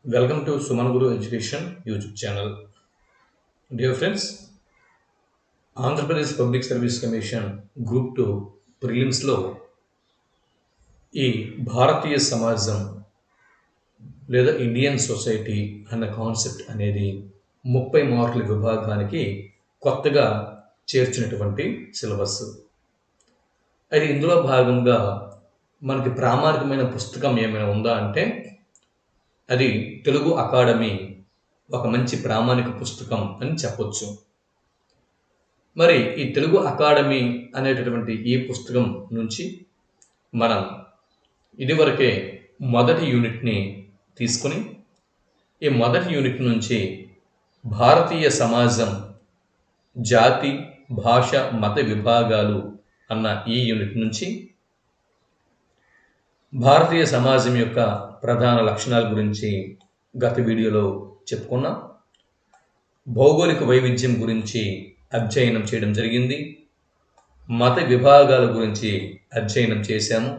Welcome to Suman Guru Education YouTube channel. Dear friends, Andhra Pradesh Public Service Commission Group 2 ప్రిలిమ్స్లో ఈ భారతీయ సమాజం లేదా Indian society అన్న concept అనేది 30 మార్కుల విభాగానికి కొత్తగా చేర్చినటువంటి సిలబస్. అది ఇందులో భాగంగా మనకి ప్రామాణికమైన పుస్తకం ఏమైనా ఉందా అంటే అది తెలుగు అకాడమీ ఒక మంచి ప్రామాణిక పుస్తకం అని చెప్పొచ్చు. మరి ఈ తెలుగు అకాడమీ అనేటటువంటి ఈ పుస్తకం నుంచి మనం ఇదివరకే మొదటి యూనిట్ని తీసుకుని ఈ మొదటి యూనిట్ నుంచి భారతీయ సమాజం జాతి భాష మత విభాగాలు అన్న ఈ యూనిట్ నుంచి భారతీయ సమాజం యొక్క ప్రధాన లక్షణాల గురించి గత వీడియోలో చెప్పుకున్నాం. భౌగోళిక వైవిధ్యం గురించి అధ్యయనం చేయడం జరిగింది. మత విభాగాల గురించి అధ్యయనం చేశాము.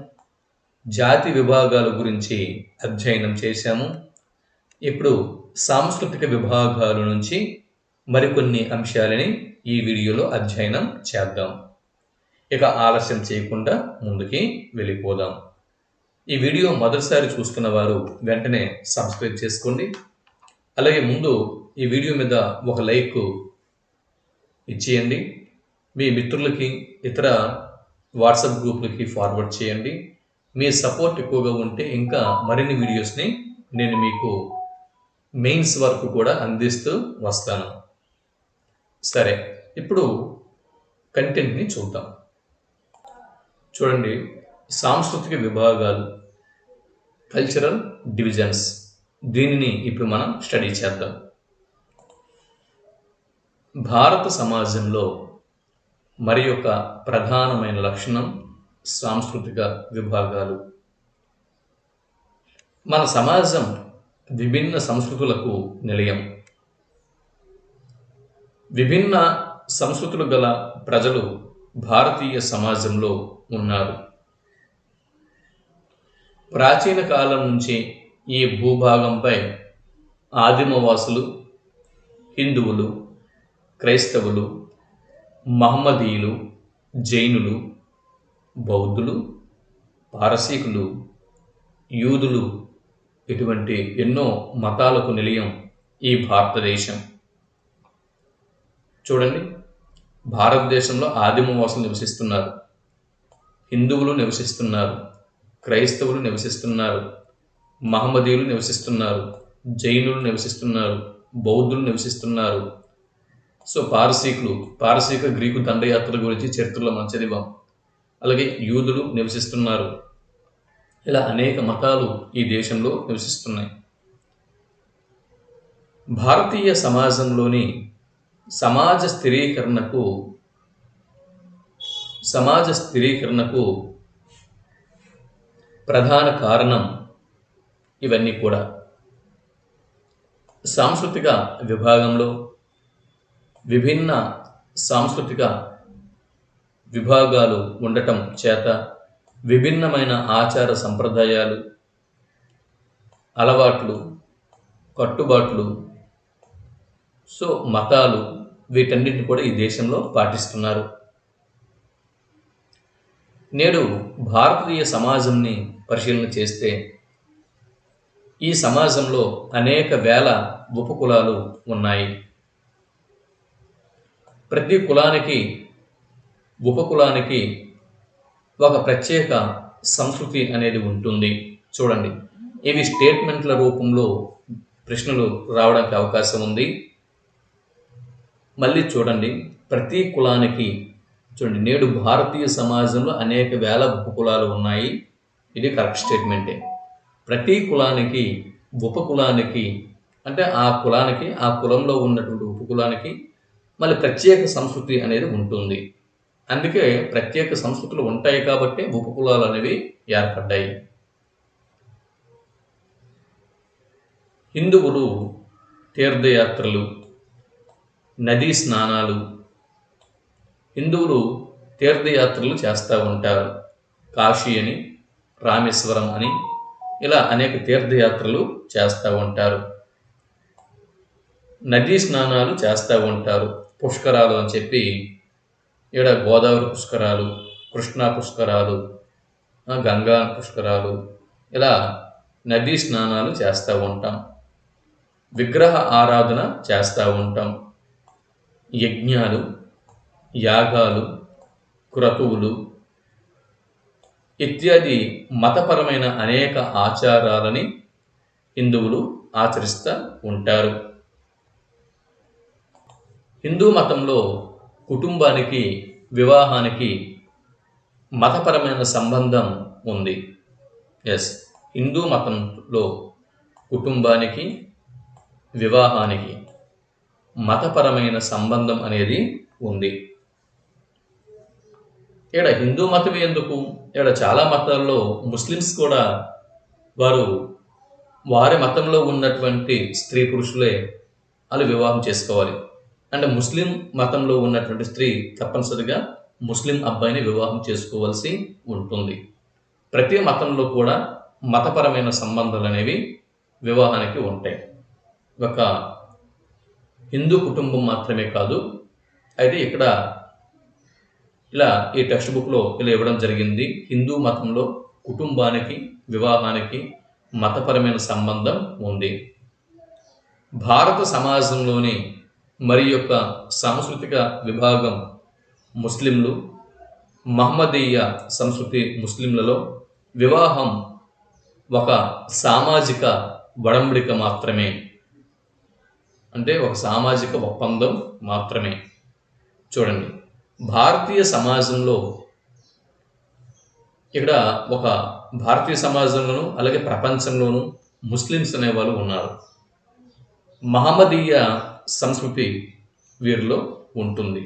జాతి విభాగాల గురించి అధ్యయనం చేశాము. ఇప్పుడు సాంస్కృతిక విభాగాల నుంచి మరికొన్ని అంశాలని ఈ వీడియోలో అధ్యయనం చేద్దాం. ఇక ఆలస్యం చేయకుండా ముందుకి వెళ్ళిపోదాం. ఈ వీడియో మొదటిసారి చూస్తున్న వారు వెంటనే సబ్స్క్రైబ్ చేసుకోండి. అలాగే ముందు ఈ వీడియో మీద ఒక లైక్ ఇచ్చేయండి. మీ మిత్రులకి ఇతర వాట్సాప్ గ్రూపులకి ఫార్వర్డ్ చేయండి. మీ సపోర్ట్ ఎక్కువగా ఉంటే ఇంకా మరిన్ని వీడియోస్ని నేను మీకు మెయిన్స్ వరకు కూడా అందిస్తూ వస్తాను. సరే, ఇప్పుడు కంటెంట్ని చూద్దాం. చూడండి, సాంస్కృతిక విభాగాలు, కల్చరల్ డివిజన్స్, దీనిని ఇప్పుడు మనం స్టడీ చేద్దాం. భారత సమాజంలో మరి యొక్క ప్రధానమైన లక్షణం సాంస్కృతిక విభాగాలు. మన సమాజం విభిన్న సంస్కృతులకు నిలయం. విభిన్న సంస్కృతులు గల ప్రజలు భారతీయ సమాజంలో ఉన్నారు. ప్రాచీన కాలం నుంచి ఈ భూభాగంపై ఆదిమవాసులు, హిందువులు, క్రైస్తవులు, మహమ్మదీయులు, జైనులు, బౌద్ధులు, పారసీకులు, యూదులు ఇటువంటి ఎన్నో మతాలకు నిలయం ఈ భారతదేశం. చూడండి, భారతదేశంలో ఆదిమవాసులు నివసిస్తున్నారు, హిందువులు నివసిస్తున్నారు, క్రైస్తవులు నివసిస్తున్నారు, మహమ్మదీయులు నివసిస్తున్నారు, జైనులు నివసిస్తున్నారు, బౌద్ధులు నివసిస్తున్నారు. సో పారసీక గ్రీకు దండయాత్రల గురించి చరిత్రలో మనం చదివాం. అలాగే యూదులు నివసిస్తున్నారు. ఇలా అనేక మతాలు ఈ దేశంలో నివసిస్తున్నాయి. భారతీయ సమాజంలోని సమాజ స్థిరీకరణకు ప్రధాన కారణం ఇవన్నీ కూడా. సాంస్కృతిక విభాగంలో విభిన్న సాంస్కృతిక విభాగాలు ఉండటం చేత విభిన్నమైన ఆచార సంప్రదాయాలు, అలవాట్లు, కట్టుబాట్లు, సో మతాలు, వీటన్నిటిని కూడా ఈ దేశంలో పాటిస్తున్నారు. నేడు భారతీయ సమాజంని పరిశీలన చేస్తే ఈ సమాజంలో అనేక వేల ఉపకులాలు ఉన్నాయి. ప్రతి కులానికి, ఉపకులానికి ఒక ప్రత్యేక సంస్కృతి అనేది ఉంటుంది. చూడండి, ఇవి స్టేట్మెంట్ల రూపంలో ప్రశ్నలు రావడానికి అవకాశం ఉంది. మళ్ళీ చూడండి, ప్రతి కులానికి, చూడండి, నేడు భారతీయ సమాజంలో అనేక వేల ఉపకులాలు ఉన్నాయి. ఇది కరెక్ట్ స్టేట్మెంటే. ప్రతి కులానికి, ఉపకులానికి అంటే ఆ కులానికి, ఆ కులంలో ఉన్నటువంటి ఉపకులానికి మళ్ళీ ప్రత్యేక సంస్కృతి అనేది ఉంటుంది. అందుకే ప్రత్యేక సంస్కృతులు ఉంటాయి కాబట్టి ఉపకులాలు అనేవి ఏర్పడ్డాయి. హిందువులు తీర్థయాత్రలు, నదీ స్నానాలు, హిందువులు తీర్థయాత్రలు చేస్తూ ఉంటారు. కాశీ అని, రామేశ్వరం అని, ఇలా అనేక తీర్థయాత్రలు చేస్తూ ఉంటారు. నదీ స్నానాలు చేస్తూ ఉంటారు. పుష్కరాలు అని చెప్పి ఇక్కడ గోదావరి పుష్కరాలు, కృష్ణా పుష్కరాలు, గంగా పుష్కరాలు, ఇలా నదీ స్నానాలు చేస్తూ ఉంటాం. విగ్రహ ఆరాధన చేస్తూ ఉంటాం. యజ్ఞాలు, యాగాలు, క్రతువులు ఇత్యాది మతపరమైన అనేక ఆచారాలని హిందువులు ఆచరిస్తూ ఉంటారు. హిందూ మతంలో కుటుంబానికి, వివాహానికి మతపరమైన సంబంధం ఉంది. హిందూ మతంలో కుటుంబానికి, వివాహానికి మతపరమైన సంబంధం అనేది ఉంది. ఇక్కడ హిందూ మతం ఎందుకు, ఇక్కడ చాలా మతాల్లో ముస్లిమ్స్ కూడా వారి మతంలో ఉన్నటువంటి స్త్రీ పురుషులే వాళ్ళు వివాహం చేసుకోవాలి. అంటే ముస్లిం మతంలో ఉన్నటువంటి స్త్రీ తప్పనిసరిగా ముస్లిం అబ్బాయిని వివాహం చేసుకోవాల్సి ఉంటుంది. ప్రతి మతంలో కూడా మతపరమైన సంబంధాలు అనేవి వివాహానికి ఉంటాయి. ఒక హిందూ కుటుంబం మాత్రమే కాదు. అయితే ఇక్కడ ఇలా ఈ టెక్స్ట్ బుక్లో ఇలా ఇవ్వడం జరిగింది. హిందూ మతంలో కుటుంబానికి, వివాహానికి మతపరమైన సంబంధం ఉంది. భారత సమాజంలోని మరి యొక్క సాంస్కృతిక విభాగం ముస్లింలు, మహమ్మదీయ సంస్కృతి ముస్లింలలో వివాహం ఒక సామాజిక వడంబడిక మాత్రమే, అంటే ఒక సామాజిక ఒప్పందం మాత్రమే. చూడండి, భారతీయ సమాజంలో ఇక్కడ ఒక భారతీయ సమాజంలోనూ అలాగే ప్రపంచంలోనూ ముస్లిమ్స్ అనేవాళ్ళు ఉన్నారు. మహమ్మదీయ సంస్కృతి వీరిలో ఉంటుంది.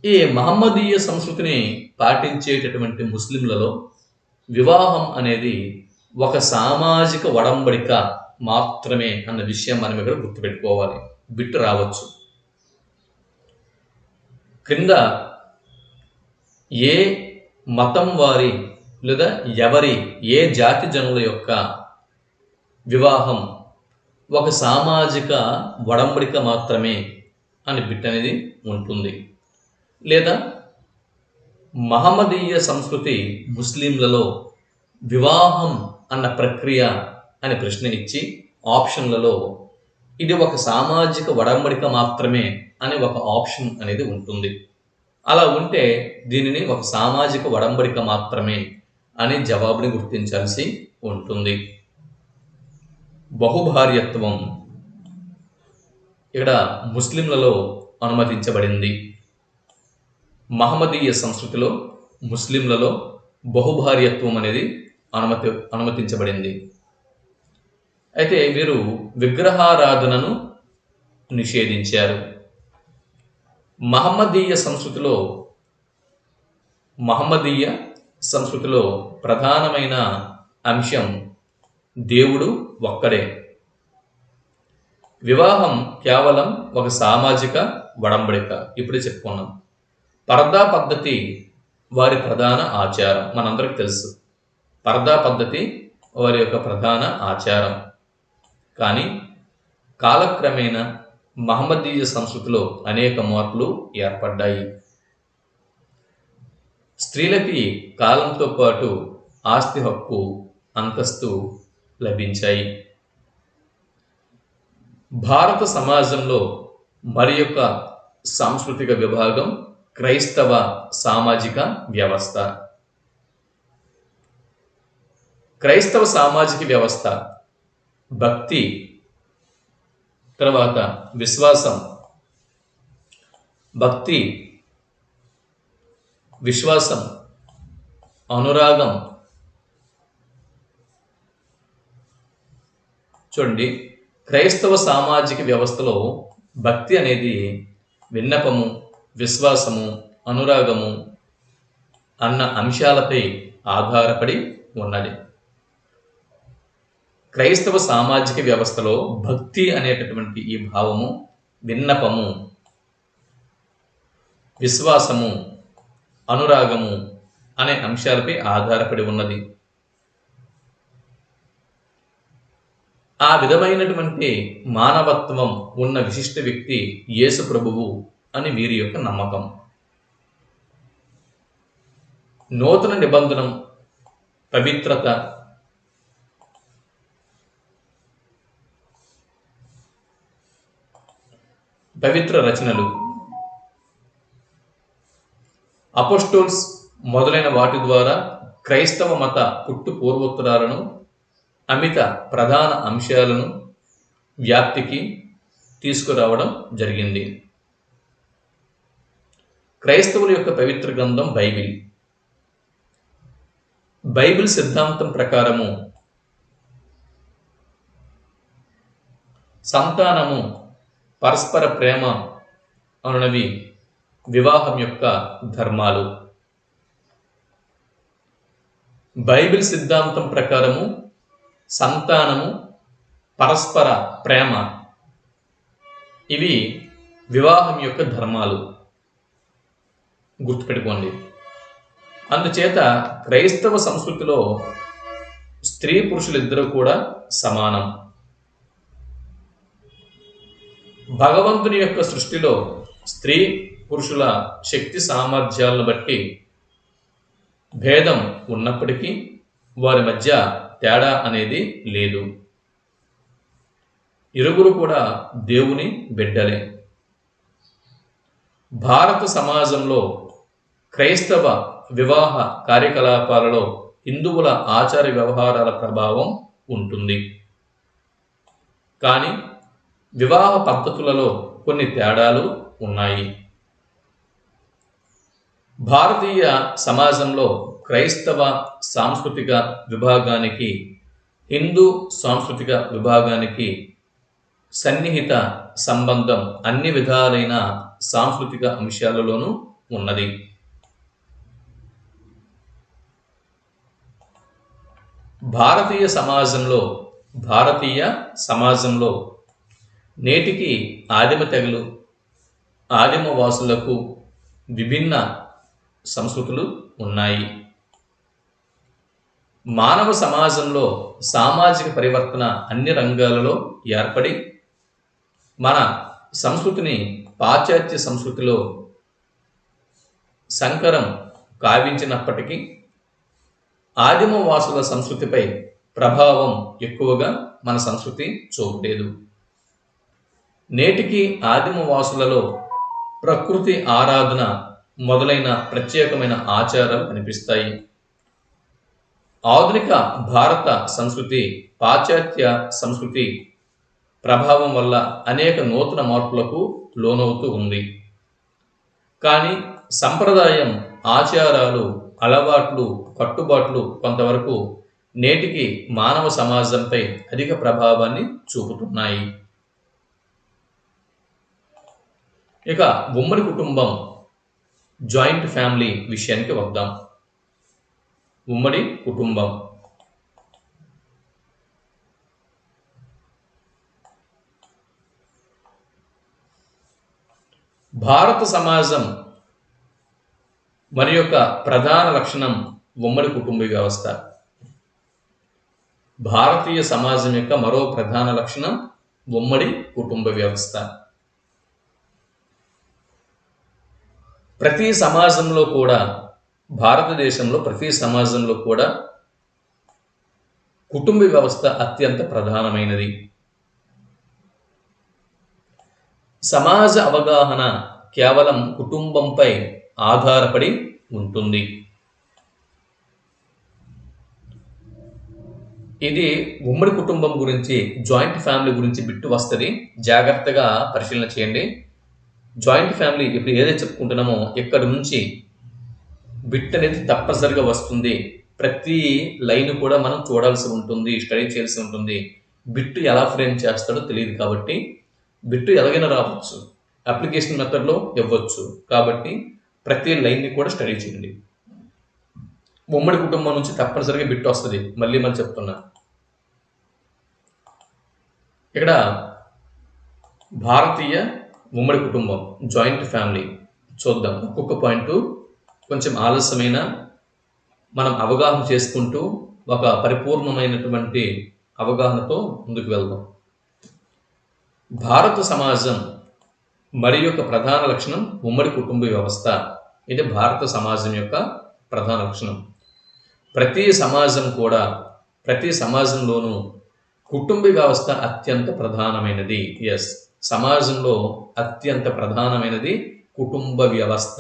ఈ మహమ్మదీయ సంస్కృతిని పాటించేటటువంటి ముస్లింలలో వివాహం అనేది ఒక సామాజిక వడంబడిక మాత్రమే అన్న విషయం మనం ఇక్కడ గుర్తుపెట్టుకోవాలి. బిట్టు రావచ్చు. క్రింద ఏ మతం వారి లేదా ఏ జాతి జనుల యొక్క వివాహం ఒక సామాజిక వడంబడిక మాత్రమే అని బిట్ అనేది ఉంటుంది. లేదా మహమ్మదీయ సంస్కృతి ముస్లింలలో వివాహం అన్న ప్రక్రియ అని ప్రశ్న ఇచ్చి ఆప్షన్లలో ఇది ఒక సామాజిక వడంబడిక మాత్రమే అని ఒక ఆప్షన్ అనేది ఉంటుంది. అలా ఉంటే దీనిని ఒక సామాజిక వడంబడిక మాత్రమే అని జవాబుని గుర్తించాల్సి ఉంటుంది. బహుభార్యత్వం ఇక్కడ ముస్లింలలో అనుమతించబడింది. మహమ్మదీయ సంస్కృతిలో ముస్లింలలో బహుభార్యత్వం అనేది అనుమతించబడింది. అయితే వీరు విగ్రహారాధనను నిషేధించారు. మహమ్మదీయ సంస్కృతిలో ప్రధానమైన అంశం దేవుడు ఒక్కడే. వివాహం కేవలం ఒక సామాజిక వడంబడిక. ఇప్పుడే చెప్పుకున్నాం. పర్దా పద్ధతి వారి ప్రధాన ఆచారం. మనందరికి తెలుసు, పర్దా పద్ధతి వారి యొక్క ప్రధాన ఆచారం. కానీ కాలక్రమేణా మహమ్మదీయ సంస్కృతిలో అనేక మార్పులు ఏర్పడ్డాయి. స్త్రీలకి కాలంతో పాటు ఆస్తి హక్కు, అంతస్తు లభించాయి. భారత సమాజంలో మరి యొక్క సాంస్కృతిక విభాగం క్రైస్తవ సామాజిక వ్యవస్థ. క్రైస్తవ సామాజిక వ్యవస్థ భక్తి, తర్వాత విశ్వాసం, భక్తి, విశ్వాసం, అనురాగం. చూడండి, క్రైస్తవ సామాజిక వ్యవస్థలో భక్తి అనేది విన్నపము, విశ్వాసము, అనురాగము అన్న అంశాలపై ఆధారపడి ఉన్నది. క్రైస్తవ సామాజిక వ్యవస్థలో భక్తి అనేటటువంటి ఈ భావము విన్నపము, విశ్వాసము, అనురాగము అనే అంశాలపై ఆధారపడి ఉన్నది. ఆ విధమైనటువంటి మానవత్వం ఉన్న విశిష్ట వ్యక్తి యేసు ప్రభువు అని వీరి యొక్క నమ్మకం. నూతన నిబంధనం, పవిత్రత, పవిత్ర రచనలు, అపోస్టోల్స్ మొదలైన వాటి ద్వారా క్రైస్తవ మత పుట్టు పూర్వోత్తరాలను, అమిత ప్రధాన అంశాలను వ్యాప్తికి తీసుకురావడం జరిగింది. క్రైస్తవుల యొక్క పవిత్ర గ్రంథం బైబిల్. బైబిల్ సిద్ధాంతం ప్రకారము సంతానము, పరస్పర ప్రేమ అనునవి వివాహం యొక్క ధర్మాలు. బైబిల్ సిద్ధాంతం ప్రకారము సంతానము, పరస్పర ప్రేమ ఇవి వివాహం యొక్క ధర్మాలు. గుర్తుపెట్టుకోండి. అందుచేత క్రైస్తవ సంస్కృతిలో స్త్రీ పురుషులిద్దరూ కూడా సమానం. భగవంతుని యొక్క సృష్టిలో స్త్రీ పురుషుల శక్తి సామర్థ్యాలను బట్టి భేదం ఉన్నప్పటికీ వారి మధ్య తేడా అనేది లేదు. ఇరువురు కూడా దేవుని బిడ్డలే. భారత సమాజంలో క్రైస్తవ వివాహ కార్యకలాపాలలో హిందువుల ఆచార వ్యవహారాల ప్రభావం ఉంటుంది. కానీ వివాహ పద్ధతులలో కొన్ని తేడాలు ఉన్నాయి. భారతీయ సమాజంలో క్రైస్తవ సాంస్కృతిక విభాగానికి, హిందూ సాంస్కృతిక విభాగానికి సన్నిహిత సంబంధం అన్ని విధాలైన సాంస్కృతిక అంశాలలోనూ ఉన్నది. భారతీయ సమాజంలో నేటికి ఆదిమ తెగలు, ఆదిమ వాసులకు విభిన్న సంస్కృతులు ఉన్నాయి. మానవ సమాజంలో సామాజిక పరివర్తన అన్ని రంగాలలో ఏర్పడి మన సంస్కృతిని పాశ్చాత్య సంస్కృతిలో సంకరం కావించినప్పటికీ ఆదిమ వాసుల సంస్కృతిపై ప్రభావం ఎక్కువగా మన సంస్కృతి చూపలేదు. నేటికి ఆదిమ వాసులలో ప్రకృతి ఆరాధన మొదలైన ప్రత్యేకమైన ఆచారాలు కనిపిస్తాయి. ఆధునిక భారత సంస్కృతి పాశ్చాత్య సంస్కృతి ప్రభావం వల్ల అనేక నూతన మార్పులకు లోనవుతూ ఉంది. కానీ సంప్రదాయం, ఆచారాలు, అలవాట్లు, కట్టుబాట్లు కొంతవరకు నేటికి మానవ సమాజంపై అధిక ప్రభావాన్ని చూపుతున్నాయి. ఇక ఉమ్మడి కుటుంబం, జాయింట్ ఫ్యామిలీ విషయానికి వద్దాం. ఉమ్మడి కుటుంబం భారత సమాజం మరి యొక్క ప్రధాన లక్షణం ఉమ్మడి కుటుంబ వ్యవస్థ. భారతీయ సమాజం యొక్క మరో ప్రధాన లక్షణం ఉమ్మడి కుటుంబ వ్యవస్థ. ప్రతి సమాజంలో కూడా, భారతదేశంలో ప్రతి సమాజంలో కూడా కుటుంబ వ్యవస్థ అత్యంత ప్రధానమైనది. సమాజ అవగాహన కేవలం కుటుంబంపై ఆధారపడి ఉంటుంది. ఇది ఉమ్మడి కుటుంబం గురించి, జాయింట్ ఫ్యామిలీ గురించి బిట్టు వస్తుంది, జాగ్రత్తగా పరిశీలన చేయండి. జాయింట్ ఫ్యామిలీ ఇప్పుడు ఏదైతే చెప్పుకుంటున్నామో ఇక్కడ నుంచి బిట్ అనేది తప్పనిసరిగా వస్తుంది. ప్రతి లైన్ కూడా మనం చూడాల్సి ఉంటుంది, స్టడీ చేయాల్సి ఉంటుంది. బిట్టు ఎలా ఫ్రేమ్ చేస్తాడో తెలియదు కాబట్టి బిట్టు ఎలాగైనా రావచ్చు, అప్లికేషన్ మెథడ్లో ఇవ్వచ్చు. కాబట్టి ప్రతి లైన్ని కూడా స్టడీ చేయండి. ఉమ్మడి కుటుంబం నుంచి తప్పనిసరిగా బిట్టు వస్తుంది. మళ్ళీ చెప్తున్నా. ఇక్కడ భారతీయ ఉమ్మడి కుటుంబం, జాయింట్ ఫ్యామిలీ చూద్దాం. ఒక్కొక్క పాయింట్ కొంచెం ఆలస్యమైన మనం అవగాహన చేసుకుంటూ ఒక పరిపూర్ణమైనటువంటి అవగాహనతో ముందుకు వెళ్దాం. భారత సమాజం మరి యొక్క ప్రధాన లక్షణం ఉమ్మడి కుటుంబ వ్యవస్థ. ఇది భారత సమాజం యొక్క ప్రధాన లక్షణం. ప్రతి సమాజంలోనూ కుటుంబ వ్యవస్థ అత్యంత ప్రధానమైనది. సమాజంలో అత్యంత ప్రధానమైనది కుటుంబ వ్యవస్థ.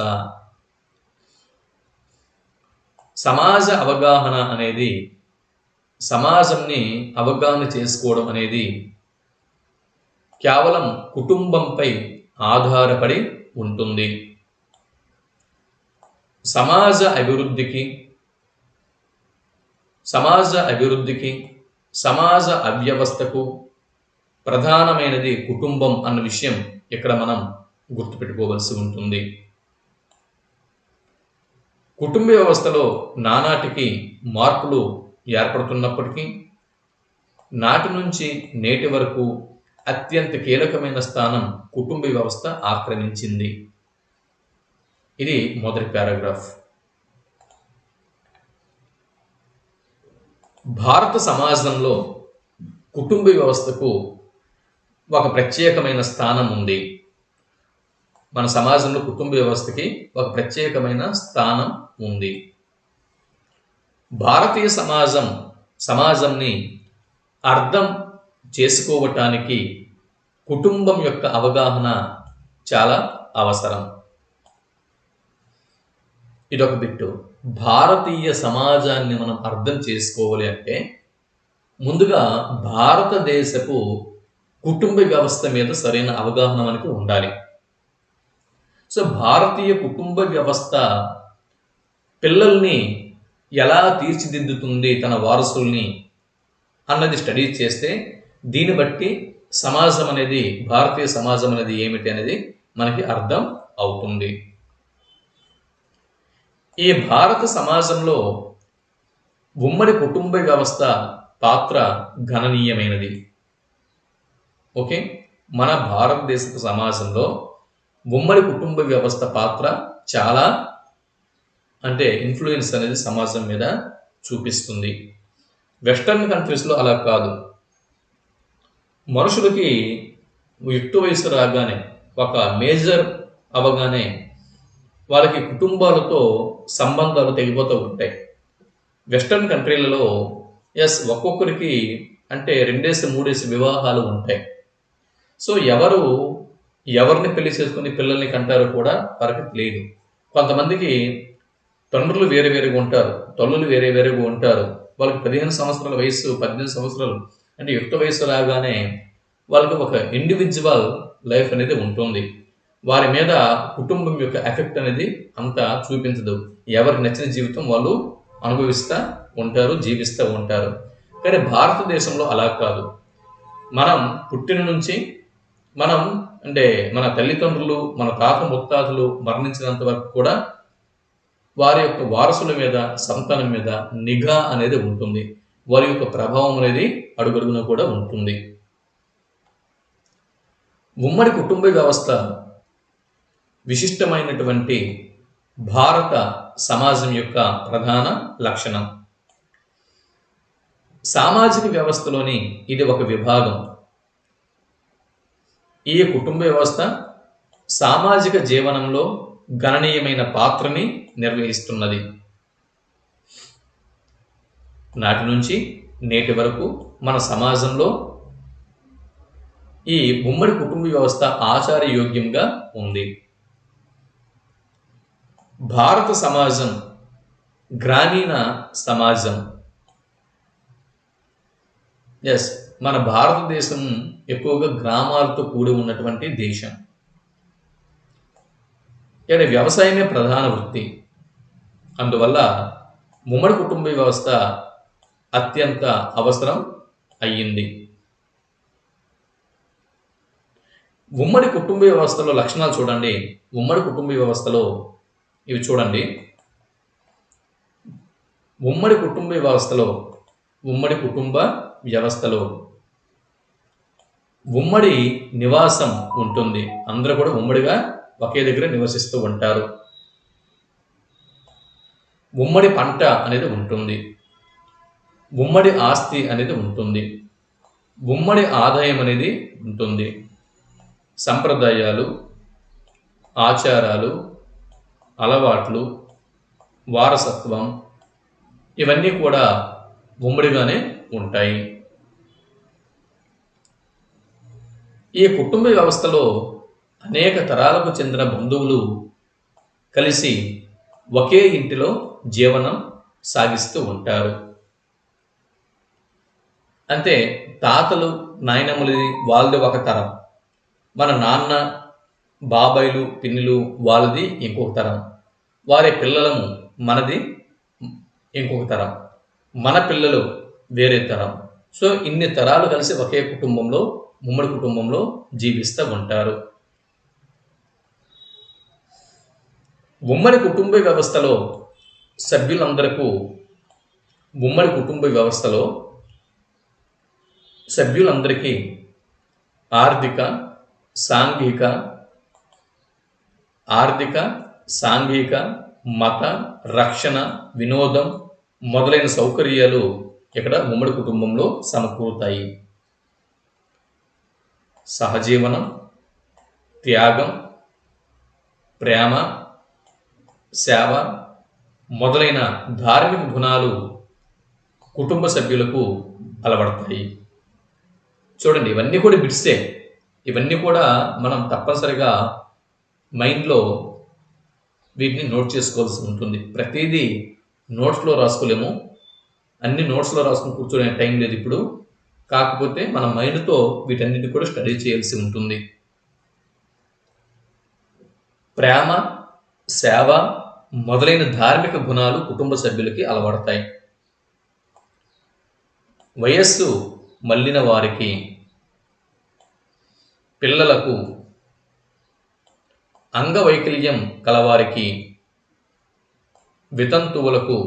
సమాజ అవగాహన అనేది, సమాజంని అవగాహన చేసుకోవడం అనేది కేవలం కుటుంబంపై ఆధారపడి ఉంటుంది. సమాజ అభివృద్ధికి సమాజ అవ్యవస్థకు ప్రధానమైనది కుటుంబం అన్న విషయం ఇక్కడ మనం గుర్తుపెట్టుకోవాల్సి ఉంటుంది. కుటుంబ వ్యవస్థలో నానాటికి మార్పులు ఏర్పడుతున్నప్పటికీ నాటి నుంచి నేటి వరకు అత్యంత కీలకమైన స్థానం కుటుంబ వ్యవస్థ ఆక్రమించింది. ఇది మొదటి పారాగ్రాఫ్. భారత సమాజంలో కుటుంబ వ్యవస్థకు ఒక ప్రత్యేకమైన స్థానం ఉంది. మన సమాజంలో కుటుంబ వ్యవస్థకి ఒక ప్రత్యేకమైన స్థానం ఉంది. భారతీయ సమాజంని అర్థం చేసుకోవటానికి కుటుంబం యొక్క అవగాహన చాలా అవసరం. ఇదొక బిట్టు. భారతీయ సమాజాన్ని మనం అర్థం చేసుకోవాలి అంటే ముందుగా భారతదేశపు కుటుంబ వ్యవస్థ మీద సరైన అవగాహన మనకు ఉండాలి. సో భారతీయ కుటుంబ వ్యవస్థ పిల్లల్ని ఎలా తీర్చిదిద్దుతుంది, తన వారసుల్ని అన్నది స్టడీ చేస్తే దీన్ని బట్టి భారతీయ సమాజం అనేది ఏమిటి అనేది మనకి అర్థం అవుతుంది. ఈ భారత సమాజంలో ఉమ్మడి కుటుంబ వ్యవస్థ పాత్ర గణనీయమైనది. ఓకే, మన భారతదేశ సమాజంలో ఉమ్మడి కుటుంబ వ్యవస్థ పాత్ర చాలా ఇన్ఫ్లుయెన్స్ అనేది సమాజం మీద చూపిస్తుంది. వెస్టర్న్ కంట్రీస్లో అలా కాదు. మనుషులకి యుక్త వయసు రాగానే, ఒక మేజర్ అవగానే వాళ్ళకి కుటుంబాలతో సంబంధాలు తెగిపోతూ ఉంటాయి. వెస్టర్న్ కంట్రీలలో ఒక్కొక్కరికి 2-3 వివాహాలు ఉంటాయి. సో ఎవరిని పెళ్లి చేసుకుని పిల్లల్ని కంటారో కూడా వారికి తెలియదు. కొంతమందికి తండ్రులు వేరే వేరేగా ఉంటారు, తల్లులు వేరే వేరేగా ఉంటారు. వాళ్ళకి 15 సంవత్సరాల వయసు, 18 సంవత్సరాలు యుక్త వయసు రాగానే వాళ్ళకి ఒక ఇండివిజువల్ లైఫ్ అనేది ఉంటుంది. వారి మీద కుటుంబం యొక్క ఎఫెక్ట్ అనేది అంత చూపించదు. ఎవరికి నచ్చిన జీవితం వాళ్ళు అనుభవిస్తూ ఉంటారు, జీవిస్తూ ఉంటారు. కానీ భారతదేశంలో అలా కాదు. మనం పుట్టిన నుంచి మన తల్లిదండ్రులు, మన తాత ముత్తాతలు మరణించినంత వరకు కూడా వారి యొక్క వారసుల మీద, సంతానం మీద నిఘా అనేది ఉంటుంది. వారి యొక్క ప్రభావం అనేది అడుగడుగున కూడా ఉంటుంది. ఉమ్మడి కుటుంబ వ్యవస్థ విశిష్టమైనటువంటి భారత సమాజం యొక్క ప్రధాన లక్షణం. సామాజిక వ్యవస్థలోని ఇది ఒక విభాగం. ఈ కుటుంబ వ్యవస్థ సామాజిక జీవనంలో గణనీయమైన పాత్రని నిర్వహిస్తున్నది. నాటి నుంచి నేటి వరకు మన సమాజంలో ఈ ఉమ్మడి కుటుంబ వ్యవస్థ ఆచారయోగ్యంగా ఉంది. భారత సమాజం గ్రామీణ సమాజం. మన భారతదేశం ఎక్కువగా గ్రామాలతో కూడి ఉన్నటువంటి దేశం. ఇక్కడ వ్యవసాయమే ప్రధాన వృత్తి. అందువల్ల ఉమ్మడి కుటుంబ వ్యవస్థ అత్యంత అవసరం అయ్యింది. ఉమ్మడి కుటుంబ వ్యవస్థలో లక్షణాలు చూడండి. ఉమ్మడి కుటుంబ వ్యవస్థలో ఇవి చూడండి. ఉమ్మడి కుటుంబ వ్యవస్థలో ఉమ్మడి నివాసం ఉంటుంది. అందరూ కూడా ఉమ్మడిగా ఒకే దగ్గర నివసిస్తూ ఉంటారు. ఉమ్మడి పంట అనేది ఉంటుంది. ఉమ్మడి ఆస్తి అనేది ఉంటుంది. ఉమ్మడి ఆదాయం అనేది ఉంటుంది. సంప్రదాయాలు, ఆచారాలు, అలవాట్లు, వారసత్వం ఇవన్నీ కూడా ఉమ్మడిగానే ఉంటాయి. ఈ కుటుంబ వ్యవస్థలో అనేక తరాలకు చెందిన బంధువులు కలిసి ఒకే ఇంటిలో జీవనం సాగిస్తూ ఉంటారు. అంటే తాతలు, నాయనమ్మలది వాళ్ళది ఒక తరం, మన నాన్న, బాబాయిలు, పిన్నిలు వాళ్ళది ఇంకొక తరం, వారి పిల్లలము మనది ఇంకొక తరం, మన పిల్లలు వేరే తరం. సో ఇన్ని తరాలు కలిసి ఒకే కుటుంబంలో, ఉమ్మడి కుటుంబంలో జీవిస్తూ ఉంటారు. ఉమ్మడి కుటుంబ వ్యవస్థలో సభ్యులందరికీ ఆర్థిక, సాంఘిక, మత, రక్షణ, వినోదం మొదలైన సౌకర్యాలు ఇక్కడ ఉమ్మడి కుటుంబంలో సమకూరుతాయి. సహజీవనం, త్యాగం, ప్రేమ, సేవ మొదలైన ధార్మిక గుణాలు కుటుంబ సభ్యులకు అలవడతాయి. చూడండి, ఇవన్నీ కూడా బిట్సే, ఇవన్నీ కూడా మనం తప్పనిసరిగా మైండ్లో వీటిని నోట్ చేసుకోవాల్సి ఉంటుంది. ప్రతిదీ నోట్స్లో రాసుకోలేము, అన్ని నోట్స్లో రాసుకుని కూర్చోనే టైం లేదు ఇప్పుడు. కాకపోతే మన మైండ్తో వీటన్నిటిని కూడా స్టడీ చేయాల్సి ఉంటుంది. ప్రేమ, సేవ మొదలైన ధార్మిక గుణాలు కుటుంబ సభ్యులకి అలవడతాయి. వయస్సు మళ్ళిన వారికి, పిల్లలకు, అంగవైకల్యం కలవారికి, వితంతువులకు,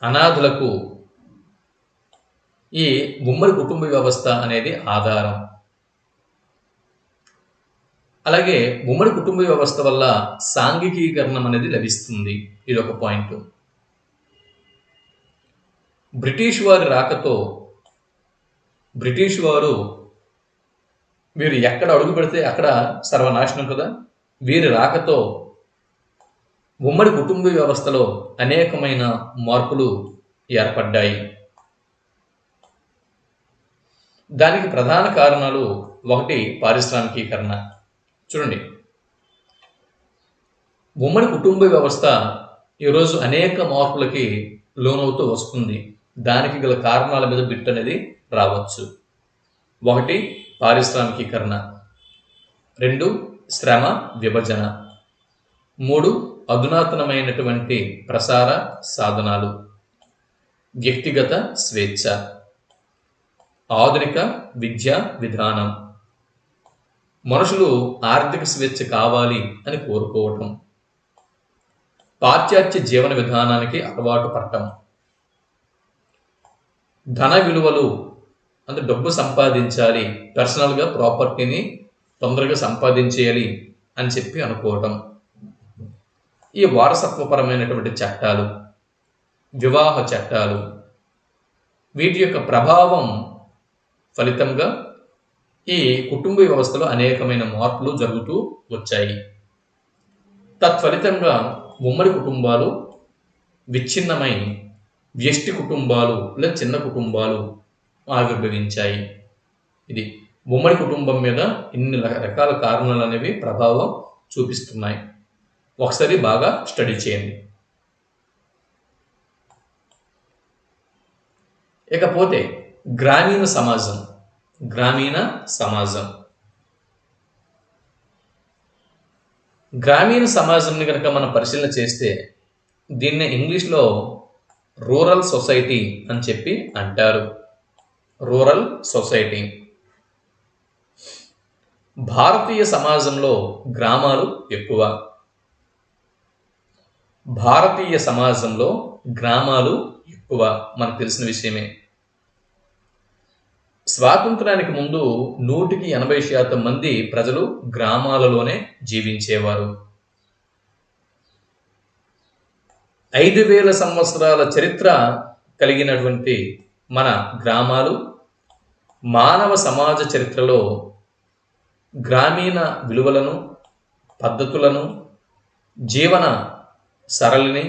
అనాథులకు ఈ ఉమ్మడి కుటుంబ వ్యవస్థ అనేది ఆధారం. అలాగే ఉమ్మడి కుటుంబ వ్యవస్థ వల్ల సాంఘికీకరణం అనేది లభిస్తుంది. ఇది ఒక పాయింట్. బ్రిటిష్ వారి రాకతో బ్రిటిష్ వారు వీరు ఎక్కడ అడుగు పెడితే అక్కడ సర్వనాశనం కదా. వీరి రాకతో ఉమ్మడి కుటుంబ వ్యవస్థలో అనేకమైన మార్పులు ఏర్పడ్డాయి. దానికి ప్రధాన కారణాలు, ఒకటి పారిశ్రామికీకరణ. చూడండి, ఉమ్మడి కుటుంబ వ్యవస్థ ఈరోజు అనేక మార్పులకి లోనవుతూ వస్తుంది. దానికి గల కారణాల మీద బిట్ అనేది రావచ్చు. ఒకటి పారిశ్రామికీకరణ, 2 శ్రమ విభజన, 3 అధునాతనమైనటువంటి ప్రసార సాధనాలు, వ్యక్తిగత స్వేచ్ఛ, ఆధునిక విద్యా విధానం, మనుషులు ఆర్థిక స్వేచ్ఛ కావాలి అని కోరుకోవటం, పాశ్చాత్య జీవన విధానానికి అలవాటు పడటం, ధన విలువలు అంటే డబ్బు సంపాదించాలి, పర్సనల్గా ప్రాపర్టీని తొందరగా సంపాదించేయాలి అని చెప్పి అనుకోవటం, ఈ వారసత్వపరమైనటువంటి చట్టాలు, వివాహ చట్టాలు, వీటి యొక్క ప్రభావం ఫలితంగా ఈ కుటుంబ వ్యవస్థలో అనేకమైన మార్పులు జరుగుతూ వచ్చాయి. తత్ఫలితంగా ఉమ్మడి కుటుంబాలు విచ్ఛిన్నమై వ్యష్టి కుటుంబాలు లేదా చిన్న కుటుంబాలు ఆవిర్భవించాయి. ఇది ఉమ్మడి కుటుంబం మీద ఇన్ని రకాల కారణాలు అనేవి ప్రభావం చూపిస్తున్నాయి. ఒకసారి బాగా స్టడీ చేయండి. ఇకపోతే గ్రామీణ సమాజం. గ్రామీణ సమాజంని కనుక మనం పరిశీలన చేస్తే దీన్ని ఇంగ్లీష్లో రూరల్ సొసైటీ అని చెప్పి అంటారు. Rural society. భారతీయ సమాజంలో గ్రామాలు ఎక్కువ. మనకు తెలిసిన విషయమే. స్వాతంత్రానికి ముందు 180% మంది ప్రజలు గ్రామాలలోనే జీవించేవారు. 5000 సంవత్సరాల చరిత్ర కలిగినటువంటి మన గ్రామాలు మానవ సమాజ చరిత్రలో గ్రామీణ విలువలను, పద్ధతులను, జీవన సరళిని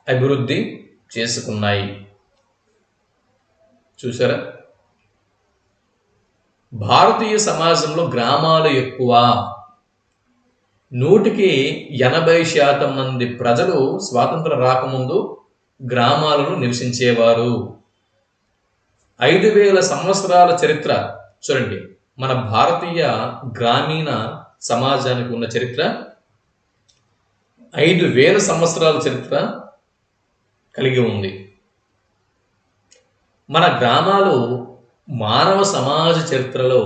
అభివృద్ధి చేసుకున్నాయి. చూసారా? భారతీయ సమాజంలో గ్రామాలు ఎక్కువ. 100% మంది ప్రజలు స్వాతంత్రం రాకముందు గ్రామాలను నివసించేవారు. 5000 సంవత్సరాల చరిత్ర చూడండి. మన భారతీయ గ్రామీణ సమాజానికి ఉన్న చరిత్ర 5000 సంవత్సరాల చరిత్ర కలిగి ఉంది. మన గ్రామాలు మానవ సమాజ చరిత్రలో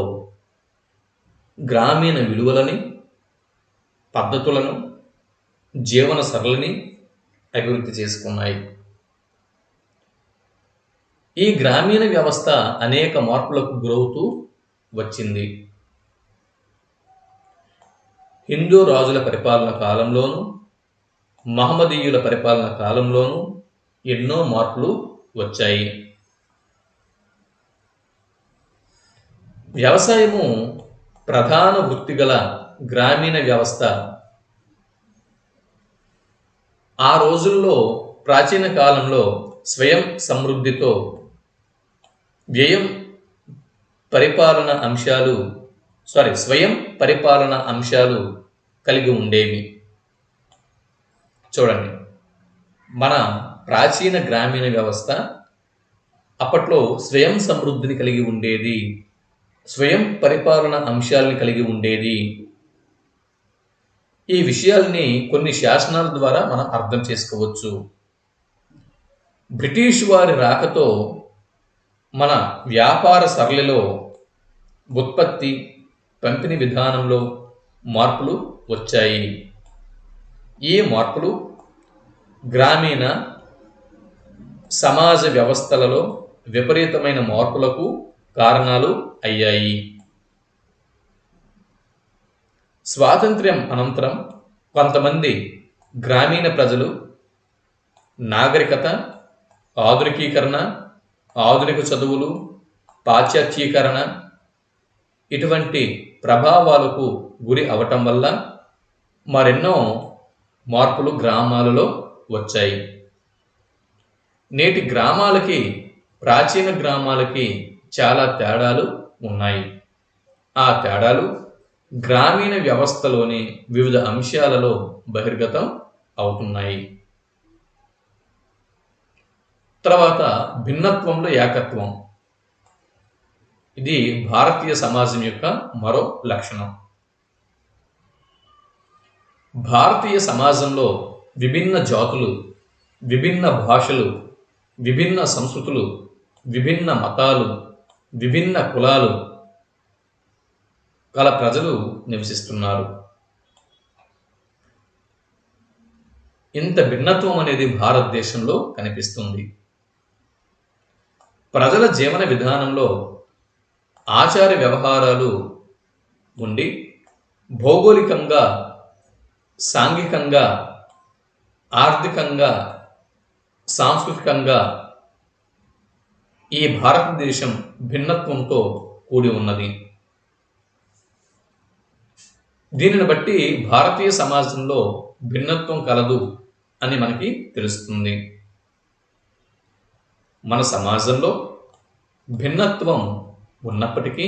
గ్రామీణ విలువలని, పద్ధతులను, జీవన సరళిని అభివృద్ధి చేసుకున్నాయి. ఈ గ్రామీణ వ్యవస్థ అనేక మార్పులకు గురవుతూ వచ్చింది. హిందూ రాజుల పరిపాలన కాలంలోనూ, మహమ్మదీయుల పరిపాలన కాలంలోనూ ఎన్నో మార్పులు వచ్చాయి. వ్యవసాయము ప్రధాన వృత్తిగల గ్రామీణ వ్యవస్థ ఆ రోజుల్లో ప్రాచీన కాలంలో స్వయం సమృద్ధితో స్వయం పరిపాలన అంశాలు కలిగి ఉండేవి. చూడండి, మన ప్రాచీన గ్రామీణ వ్యవస్థ అప్పట్లో స్వయం సమృద్ధిని కలిగి ఉండేది, స్వయం పరిపాలన అంశాలని కలిగి ఉండేది. ఈ విషయాల్ని కొన్ని శాసనాల ద్వారా మనం అర్థం చేసుకోవచ్చు. బ్రిటిష్ వారి రాకతో మన వ్యాపార సరళిలో, ఉత్పత్తి పంపిణీ విధానంలో మార్పులు వచ్చాయి. ఈ మార్పులు గ్రామీణ సమాజ వ్యవస్థలలో విపరీతమైన మార్పులకు కారణాలు అయ్యాయి. స్వాతంత్ర్యం అనంతరం కొంతమంది గ్రామీణ ప్రజలు నాగరికత, ఆధునికీకరణ, ఆధునిక చదువులు, పాశ్చాత్యీకరణ ఇటువంటి ప్రభావాలకు గురి అవటం వల్ల మరెన్నో మార్పులు గ్రామాలలో వచ్చాయి. నేటి గ్రామాలకి, ప్రాచీన గ్రామాలకి చాలా తేడాలు ఉన్నాయి. ఆ తేడాలు గ్రామీణ వ్యవస్థలోని వివిధ అంశాలలో బహిర్గతం అవుతున్నాయి. తర్వాత భిన్నత్వంలో ఏకత్వం. ఇది భారతీయ సమాజం యొక్క మరో లక్షణం. భారతీయ సమాజంలో విభిన్న జాతులు, విభిన్న భాషలు, విభిన్న సంస్కృతులు, విభిన్న మతాలు, విభిన్న కులాలు గల ప్రజలు నివసిస్తున్నారు. ఇంత భిన్నత్వం అనేది భారతదేశంలో కనిపిస్తుంది. ప్రజల జీవన విధానంలో ఆచార వ్యవహారాలు ఉండి భౌగోళికంగా, సాంఘికంగా, ఆర్థికంగా, సాంస్కృతికంగా ఈ భారతదేశం భిన్నత్వంతో కూడి ఉన్నది. దీనిని బట్టి భారతీయ సమాజంలో భిన్నత్వం కలదు అని మనకి తెలుస్తుంది. మన సమాజంలో భిన్నత్వం ఉన్నప్పటికీ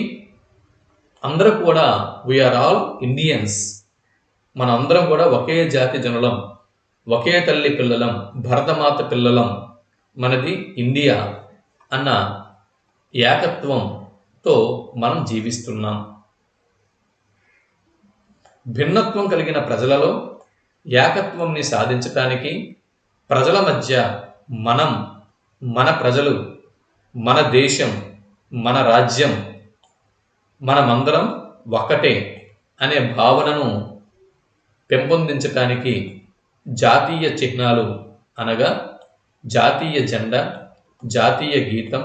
అందరూ కూడా వీఆర్ ఆల్ ఇండియన్స్, మన అందరం కూడా ఒకే జాతి జనులం, ఒకే తల్లి పిల్లలం, భరతమాత పిల్లలం, మనది ఇండియా అన్న ఏకత్వంతో మనం జీవిస్తున్నాం. భిన్నత్వం కలిగిన ప్రజలలో ఏకత్వంని సాధించటానికి ప్రజల మధ్య మనం, మన ప్రజలు, మన దేశం, మన రాజ్యం, మనమందరం ఒక్కటే అనే భావనను పెంపొందించటానికి జాతీయ చిహ్నాలు అనగా జాతీయ జెండా, జాతీయ గీతం,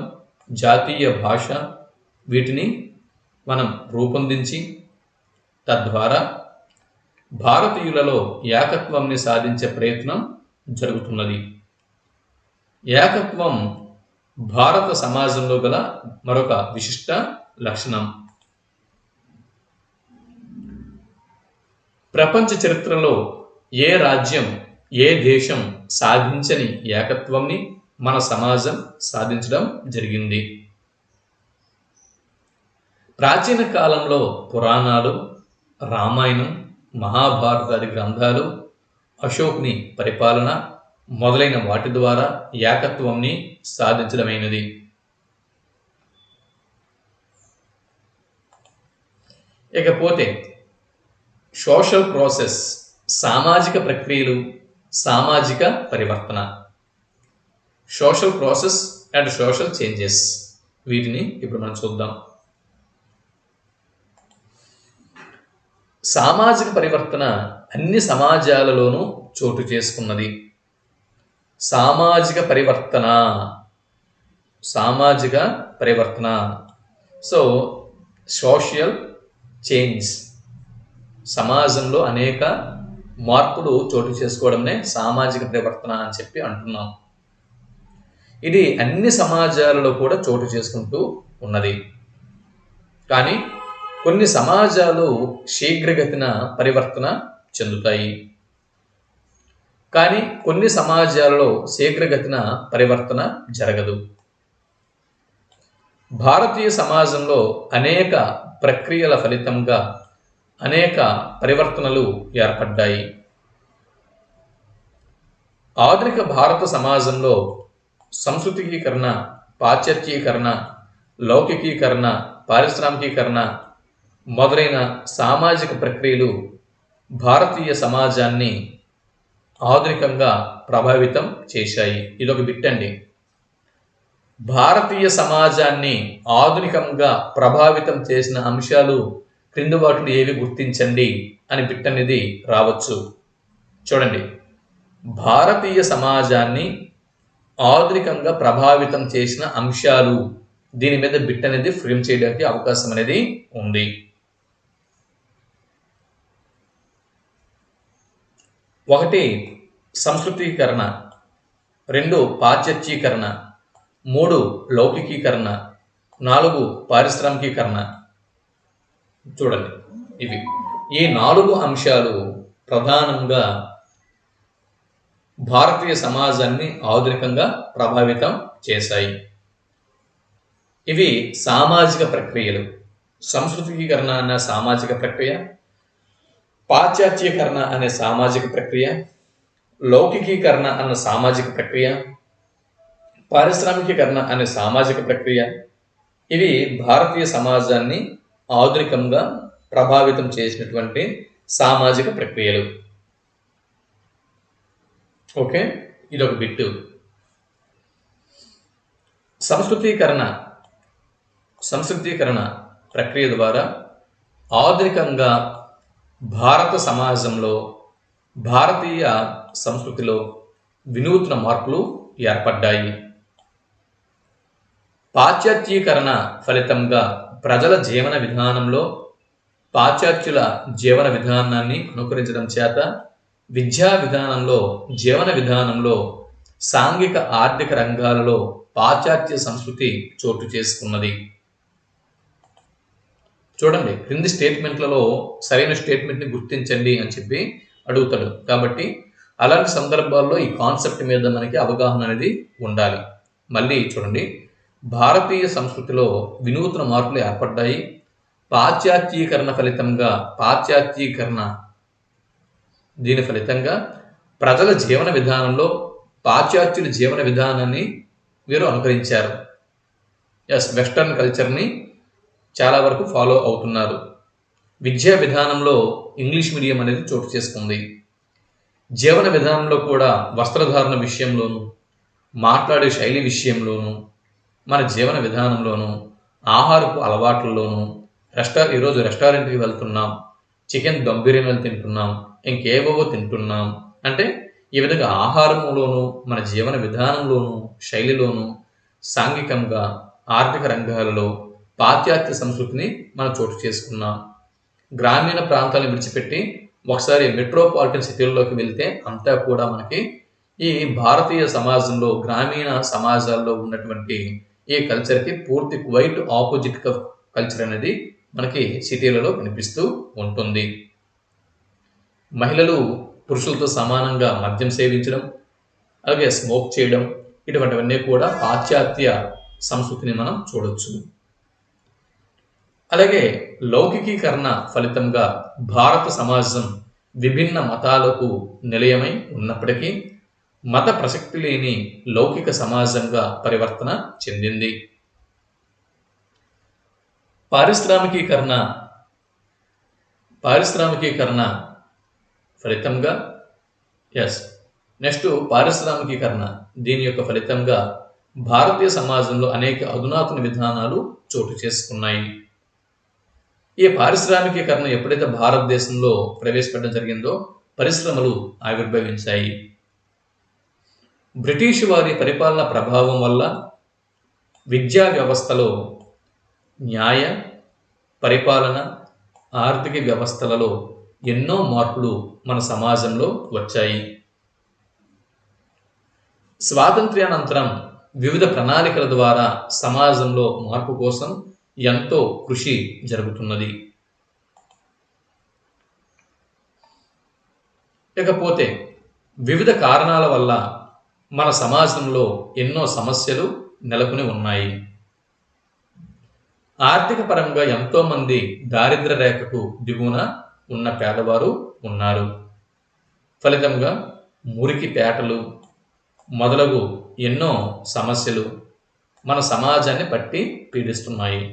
జాతీయ భాష వీటిని మనం రూపొందించి తద్వారా భారతీయులలో ఏకత్వంని సాధించే ప్రయత్నం జరుగుతున్నది. ఏకత్వం భారత సమాజంలో గల మరొక విశిష్ట లక్షణం. ప్రపంచ చరిత్రలో ఏ రాజ్యం, ఏ దేశం సాధించని ఏకత్వంని మన సమాజం సాధించడం జరిగింది. ప్రాచీన కాలంలో పురాణాలు, రామాయణం, మహాభారతాది గ్రంథాలు, అశోకుని పరిపాలన మొదలైన వాటి ద్వారా ఏకత్వంని సాధించడమైనది. ఇకపోతే సోషల్ ప్రాసెస్, సామాజిక ప్రక్రియలు, సామాజిక పరివర్తన. Social process and social changes, వీటిని ఇప్పుడు మనం చూద్దాం. సామాజిక పరివర్తన అన్ని సమాజాలలోనూ చోటు చేసుకున్నది. సామాజిక పరివర్తన, సామాజిక పరివర్తన. సో సోషల్ చేంజ్, సమాజంలో అనేక మార్పులు చోటు చేసుకోవడమే సామాజిక పరివర్తన అని చెప్పి అంటున్నాం. ఇది అన్ని సమాజాలలో కూడా చోటు చేసుకుంటూ ఉన్నది. కానీ కొన్ని సమాజాలు శీఘ్రగతిన పరివర్తన చెందుతాయి, కానీ కొన్ని సమాజాలలో శీఘ్రగతిన పరివర్తన జరగదు. భారతీయ సమాజంలో అనేక ప్రక్రియల ఫలితంగా అనేక పరివర్తనలు ఏర్పడ్డాయి. ఆధునిక భారత సమాజంలో సంస్కృతికీకరణ, పాశ్చాత్యీకరణ, లౌకికీకరణ, పారిశ్రామికీకరణ మొదలైన సామాజిక ప్రక్రియలు భారతీయ సమాజాన్ని ఆధునికంగా ప్రభావితం చేశాయి. ఇదొక బిట్ అండి. భారతీయ సమాజాన్ని ఆధునికంగా ప్రభావితం చేసిన అంశాలు క్రింది వాటిలో ఏవి గుర్తించండి అని బిట్ అనేది రావచ్చు. చూడండి, భారతీయ సమాజాన్ని ఆధునికంగా ప్రభావితం చేసిన అంశాలు, దీని మీద బిట్ అనేది ఫ్రేమ్ చేయడానికి అవకాశం అనేది ఉంది. 1 సంస్కృతీకరణ, 2 పాశ్చాత్యీకరణ, 3 లౌకికీకరణ, 4 పారిశ్రామికీకరణ. చూడండి, ఇవి ఈ 4 అంశాలు ప్రధానంగా భారతీయ సమాజాన్ని ఆధునికంగా ప్రభావితం చేశాయి. ఇవి సామాజిక ప్రక్రియలు. సంస్కృతికీకరణ అనే సామాజిక ప్రక్రియ, పాశ్చాత్యీకరణ అనే సామాజిక ప్రక్రియ, లౌకికీకరణ అన్న సామాజిక ప్రక్రియ, పారిశ్రామికీకరణ అనే సామాజిక ప్రక్రియ. ఇవి భారతీయ సమాజాన్ని ఆధునికంగా ప్రభావితం చేసినటువంటి సామాజిక ప్రక్రియలు. ఓకే, ఇదొక బిట్టు. సంస్కృతీకరణ ప్రక్రియ ద్వారా ఆధునికంగా భారత సమాజంలో, భారతీయ సంస్కృతిలో వినూత్న మార్పులు ఏర్పడ్డాయి. పాశ్చాత్యీకరణ ఫలితంగా ప్రజల జీవన విధానంలో పాశ్చాత్యుల జీవన విధానాన్ని అనుకరించడం చేత విద్యా విధానంలో, జీవన విధానంలో, సాంఘిక ఆర్థిక రంగాలలో పాశ్చాత్య సంస్కృతి చోటు చేసుకున్నది. చూడండి, క్రింది స్టేట్మెంట్లలో సరైన స్టేట్మెంట్ని గుర్తించండి అని చెప్పి అడుగుతాడు. కాబట్టి అలాంటి సందర్భాల్లో ఈ కాన్సెప్ట్ మీద మనకి అవగాహన అనేది ఉండాలి. మళ్ళీ చూడండి, భారతీయ సంస్కృతిలో వినూత్న మార్పులు ఏర్పడ్డాయి. పాశ్చాత్యీకరణ ఫలితంగా, దీని ఫలితంగా ప్రజల జీవన విధానంలో పాశ్చాత్యుల జీవన విధానాన్ని వీరు అనుకరించారు. వెస్టర్న్ కల్చర్ని చాలా వరకు ఫాలో అవుతున్నారు. విద్యా విధానంలో ఇంగ్లీష్ మీడియం అనేది చోటు చేసుకుంది. జీవన విధానంలో కూడా వస్త్రధారణ విషయంలోనూ, మాట్లాడే శైలి విషయంలోనూ, మన జీవన విధానంలోనూ, ఆహారపు అలవాట్లలోనూ, ఈరోజు రెస్టారెంట్కి వెళ్తున్నాం, చికెన్ దమ్ బిర్యానీలు తింటున్నాం, ఇంకేవో తింటున్నాం అంటే ఈ విధంగా ఆహారంలోనూ, మన జీవన విధానంలోనూ, శైలిలోనూ, సాంఘికంగా, ఆర్థిక రంగాలలో పాశ్చాత్య సంస్కృతిని మనం చోటు చేసుకున్నాం. గ్రామీణ ప్రాంతాలను విడిచిపెట్టి ఒకసారి మెట్రోపాలిటన్ సిటీల్లోకి వెళ్తే అంతా కూడా మనకి ఈ భారతీయ సమాజంలో, గ్రామీణ సమాజాల్లో ఉన్నటువంటి ఈ కల్చర్కి పూర్తి క్వైట్ ఆపోజిట్గా కల్చర్ అనేది మనకి సిటీలలో కనిపిస్తూ ఉంటుంది. మహిళలు పురుషులతో సమానంగా మద్యం సేవించడం, అలాగే స్మోక్ చేయడం, ఇటువంటివన్నీ కూడా పాశ్చాత్య సంస్కృతిని మనం చూడొచ్చు. అలాగే లౌకికీకరణ ఫలితంగా భారత సమాజం విభిన్న మతాలకు నిలయమై ఉన్నప్పటికీ మత ప్రసక్తి లేని లౌకిక సమాజంగా పరివర్తన చెందింది. పారిశ్రామికీకరణ ఫలితంగా పారిశ్రామికీకరణ దీని యొక్క ఫలితంగా భారతీయ సమాజంలో అనేక అధునాతన విధానాలు చోటు చేసుకున్నాయి. ఈ పారిశ్రామికీకరణ ఎప్పుడైతే భారతదేశంలో ప్రవేశపెట్టడం జరిగిందో పరిశ్రమలు ఆవిర్భవించాయి. బ్రిటిష్ వారి పరిపాలన ప్రభావం వల్ల విద్యా వ్యవస్థలో న్యాయ, పరిపాలన, ఆర్థిక వ్యవస్థలలో ఎన్నో మార్పులు మన సమాజంలో వచ్చాయి. స్వాతంత్ర్యానంతరం వివిధ ప్రణాళికల ద్వారా సమాజంలో మార్పు కోసం ఎంతో కృషి జరుగుతున్నది. ఇకపోతే వివిధ కారణాల వల్ల మన సమాజంలో ఎన్నో సమస్యలు నెలకొని ఉన్నాయి. ఆర్థిక పరంగా ఎంతో మంది దారిద్ర్య రేఖకు దిగువన ఉన్న పేదవారు ఉన్నారు. ఫలితంగా మురికి పేటలు మొదలగు ఎన్నో సమస్యలు మన సమాజాన్ని పట్టి పీడిస్తున్నాయి.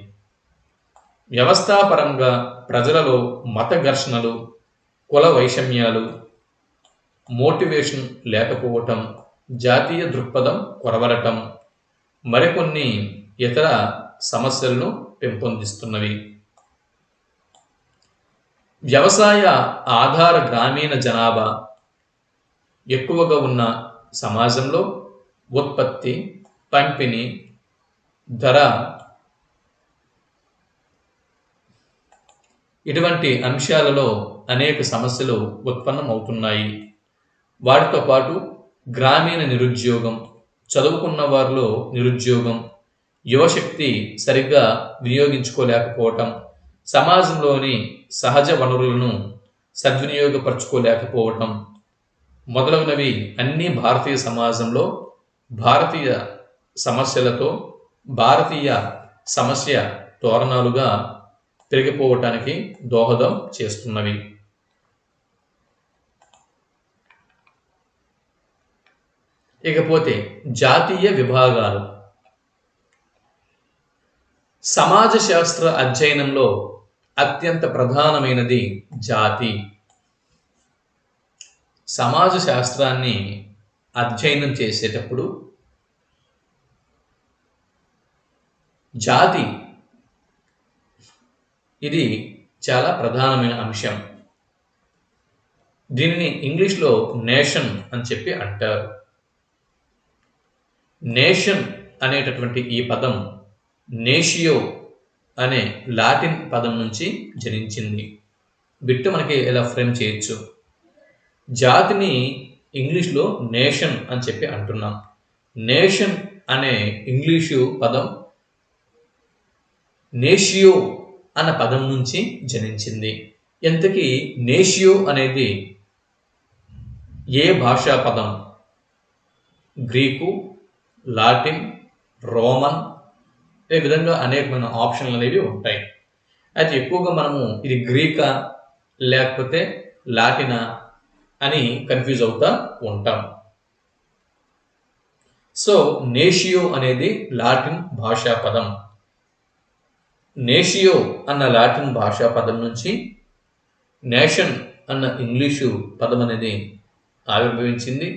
వ్యవస్థాపరంగా ప్రజలలో మత ఘర్షణలు, కుల వైషమ్యాలు, మోటివేషన్ లేకపోవటం, జాతీయ దృక్పథం కొరవడటం మరికొన్ని ఇతర సమస్యలను పెంపొందిస్తున్నవి. వ్యవసాయ ఆధార గ్రామీణ జనాభా ఎక్కువగా ఉన్న సమాజంలో ఉత్పత్తి, పంపిణీ, ధర ఇటువంటి అంశాలలో అనేక సమస్యలు ఉత్పన్నమవుతున్నాయి. వాటితో పాటు గ్రామీణ నిరుద్యోగం, చదువుకున్న వారిలో నిరుద్యోగం, యువశక్తి సరిగ్గా వినియోగించుకోలేకపోవటం, సమాజంలోని సహజ వనరులను సద్వినియోగపరచుకోలేకపోవటం మొదలగునవి అన్ని భారతీయ సమాజంలో భారతీయ సమస్య తోరణాలుగా పెరిగిపోవటానికి దోహదం చేస్తున్నవి. ఇకపోతే జాతీయ విభాగాలు. సమాజ శాస్త్ర అధ్యయనంలో అత్యంత ప్రధానమైనది జాతి. సమాజ శాస్త్రాన్ని అధ్యయనం చేసేటప్పుడు జాతి ఇది చాలా ప్రధానమైన అంశం. దీనిని ఇంగ్లీష్లో నేషన్ అని చెప్పి అంటారు. నేషన్ అనేటటువంటి ఈ పదం నేషియో అనే లాటిన్ పదం నుంచి జనించింది. బిట్టు మనకి ఎలా ఫ్రేమ్ చేయొచ్చు. జాతిని ఇంగ్లీష్లో నేషన్ అని చెప్పి అంటున్నాం. నేషన్ అనే ఇంగ్లీషు పదం నేషియో అన్న పదం నుంచి జనించింది. ఇంతకీ నేషియో అనేది ఏ భాషా పదం? గ్రీకు, లాటిన్, రోమన్, ఈ విధంగా అనేకమైన ఆప్షన్లు అనేవి ఉంటాయి. అయితే ఎక్కువగా మనము ఇది గ్రీకా లేకపోతే లాటినా అని కన్ఫ్యూజ్ అవుతా ఉంటాం. సో నేషియో అనేది లాటిన్ భాషా పదం. నేషియో అన్న లాటిన్ భాషా పదం నుంచి నేషన్ అన్న ఇంగ్లీషు పదం అనేది ఆవిర్భవించింది.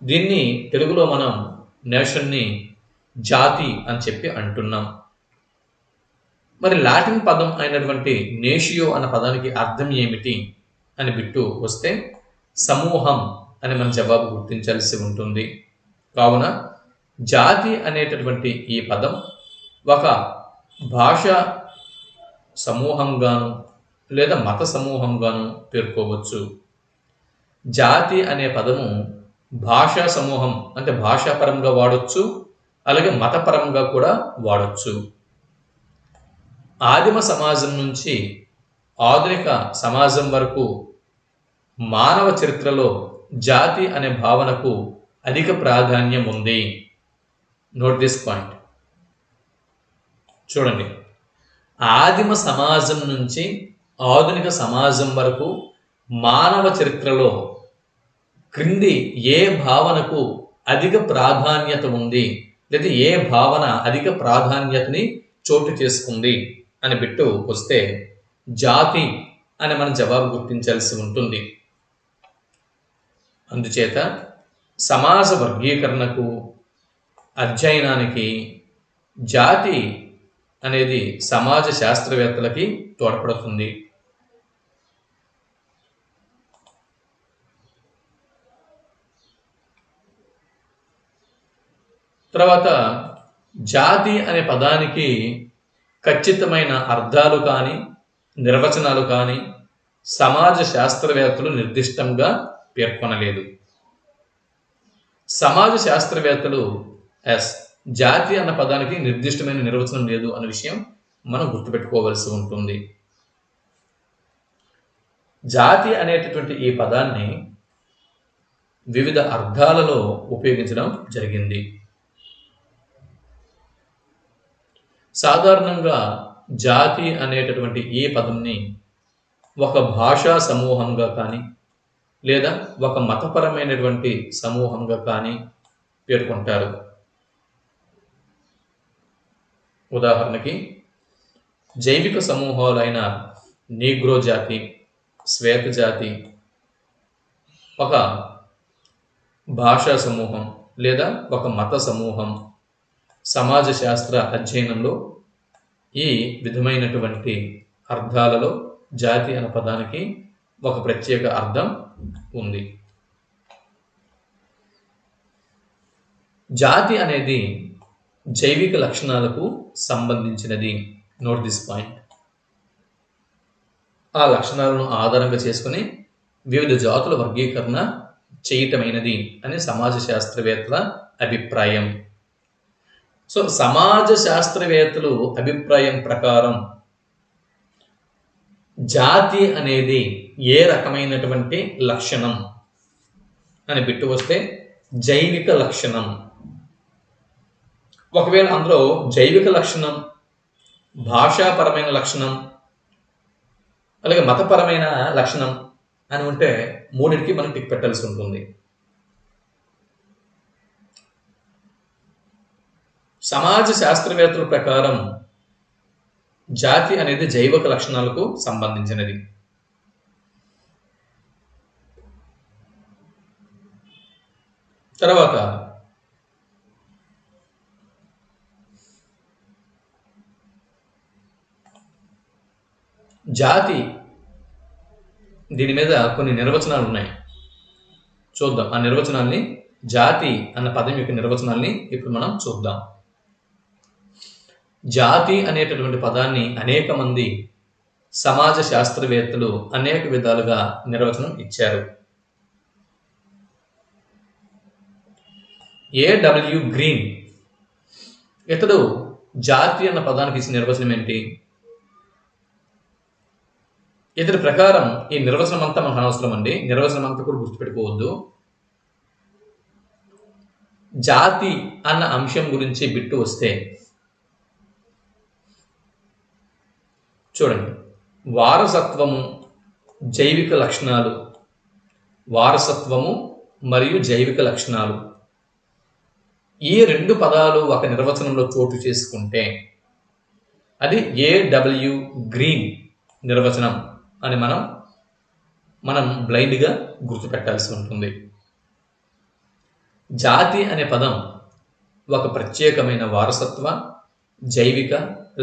దీన్ని తెలుగులో మనం నేషన్ని జాతి అని చెప్పి అంటున్నాం. మరి లాటిన్ పదం అయినటువంటి నేషియో అన్న పదానికి అర్థం ఏమిటి అని బిట్టు వస్తే సమూహం అని మన జవాబు గుర్తించాల్సి ఉంటుంది. కావున జాతి అనేటటువంటి ఈ పదం ఒక భాషా సమూహంగాను లేదా మత సమూహంగాను పేర్కోవచ్చు. జాతి అనే పదము భాషా సమూహం అంటే భాషాపరంగా వాడొచ్చు, అలాగే మతపరంగా కూడా వాడొచ్చు. ఆదిమ సమాజం నుంచి ఆధునిక సమాజం వరకు మానవ చరిత్రలో జాతి అనే భావనకు అధిక ప్రాధాన్యం ఉంది. Note this point. చూడండి, ఆదిమ సమాజం నుంచి ఆధునిక సమాజం వరకు మానవ చరిత్రలో క్రింది ఏ భావనకు అధిక ప్రాధాన్యత ఉంది, లేదా ఏ భావన అధిక ప్రాధాన్యతని చోటు చేసుకుంది అని బిట్టు వస్తే జాతి అని మనం జవాబు గుర్తించాల్సి ఉంటుంది. అందుచేత సమాజ వర్గీకరణకు, అధ్యయనానికి జాతి అనేది సమాజ శాస్త్రవేత్తలకి తోడ్పడుతుంది. తర్వాత జాతి అనే పదానికి ఖచ్చితమైన అర్థాలు కానీ నిర్వచనాలు కానీ సమాజ శాస్త్రవేత్తలు నిర్దిష్టంగా పేర్కొనలేదు. సమాజ శాస్త్రవేత్తలు జాతి అన్న పదానికి నిర్దిష్టమైన నిర్వచనం లేదు అనే విషయం మనం గుర్తుపెట్టుకోవాల్సి ఉంటుంది. జాతి అనేటటువంటి ఈ పదాన్ని వివిధ అర్థాలలో ఉపయోగించడం జరిగింది. సాధారణంగా జాతి అనేటటువంటి ఈ పదంని ఒక భాషా సమూహంగా కానీ లేదా ఒక మతపరమైనటువంటి సమూహంగా కానీ పేర్కొంటారు. ఉదాహరణకి జైవిక సమూహాలైన నీగ్రో జాతి, శ్వేత జాతి ఒక భాషా సమూహం లేదా ఒక మత సమూహం. సమాజ శాస్త్ర అధ్యయనంలో ఈ విధమైనటువంటి అర్థాలలో జాతి అనే పదానికి ఒక ప్రత్యేక అర్థం ఉంది. జాతి అనేది జైవిక లక్షణాలకు సంబంధించినది. Note this point. ఆ లక్షణాలను ఆధారంగా చేసుకుని వివిధ జాతుల వర్గీకరణ చేయటమైనది అని సమాజ శాస్త్రవేత్తల అభిప్రాయం. సో సమాజ శాస్త్రవేత్తలు అభిప్రాయం ప్రకారం జాతి అనేది ఏ రకమైనటువంటి లక్షణం అని బిట్టు వస్తే జైవిక లక్షణం. ఒకవేళ అందులో జైవిక లక్షణం, భాషాపరమైన లక్షణం, అలాగే మతపరమైన లక్షణం అని ఉంటే మూడింటికి మనం టిక్ పెట్టాల్సి ఉంటుంది. సమాజ శాస్త్రవేత్తల ప్రకారం జాతి అనేది జైవిక లక్షణాలకు సంబంధించినది. తర్వాత జాతి, దీని మీద కొన్ని నిర్వచనాలు ఉన్నాయి, చూద్దాం. ఆ నిర్వచనాల్ని, జాతి అన్న పదం యొక్క నిర్వచనాల్ని ఇప్పుడు మనం చూద్దాం. జాతి అనేటటువంటి పదాన్ని అనేక మంది సమాజ శాస్త్రవేత్తలు అనేక విధాలుగా నిర్వచనం ఇచ్చారు. A.W. గ్రీన్ ఇతడు జాతి అన్న పదానికి ఇచ్చిన నిర్వచనం ఏంటి? ఇతడి ప్రకారం ఈ నిర్వచనం అంతా మనకు అనవసరం అండి, నిర్వచనం అంతా కూడా గుర్తుపెట్టుకోవద్దు. జాతి అన్న అంశం గురించి బిట్టు వస్తే చూడండి, వారసత్వము, జైవిక లక్షణాలు, వారసత్వము మరియు జైవిక లక్షణాలు, ఈ రెండు పదాలు ఒక నిర్వచనంలో చోటు చేసుకుంటే అది A.W. గ్రీన్ నిర్వచనం అని మనం బ్లైండ్గా గుర్తుపెట్టాల్సి ఉంటుంది. జాతి అనే పదం ఒక ప్రత్యేకమైన వారసత్వ, జైవిక